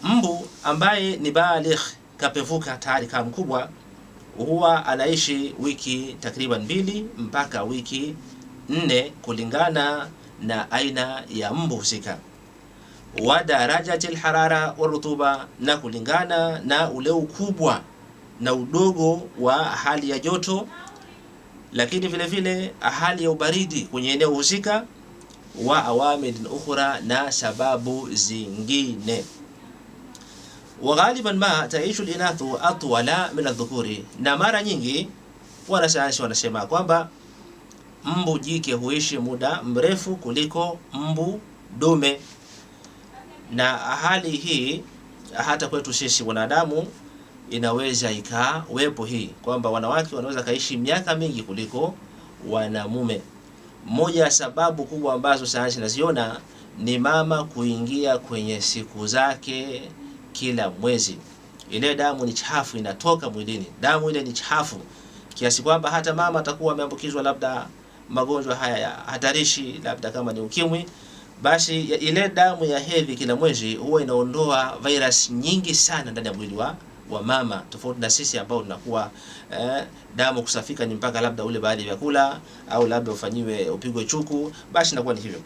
Mbu ambaye ni baligh, kapevuka tayari kama mkubwa, huwa anaishi wiki takriban 2 mpaka wiki 4 kulingana na aina ya mbu husika, wa darajatil harara wa rutuba, na kulingana na ule ukubwa na udogo wa hali ya joto, lakini vile vile hali ya ubaridi kwenye eneo husika, wa awamil ukhra, na sababu zingine. Wa ghaliban ma taishu al-inathu atwala min adh-dhukuri, na mara nyingi wanasayansi wanasema kwamba mbu jike huishi muda mrefu kuliko mbu dume. Na hali hii hata kwetu sisi wanadamu inaweza ikawepo hii, kwamba wanawake wanaweza kaishi miaka mingi kuliko wanamume. Moja ya sababu kubwa ambazo sayansi naziona ni mama kuingia kwenye siku zake kila mwezi. Ile damu ni chafu inatoka mwilini, damu ile ni chafu kiasi kwamba hata mama atakuwa ameambukizwa labda magonjwa haya ya hatarishi, labda kama ni ukimwi, basi ile damu ya hedhi kila mwezi huwa inaondoa virus nyingi sana ndani ya mwili wa mama, tofauti na sisi ambao tunakuwa damu kusafika ni mpaka labda ule baadhi ya vyakula au labda ufanyiwe upigwe chuku, basi inakuwa ni hivyo.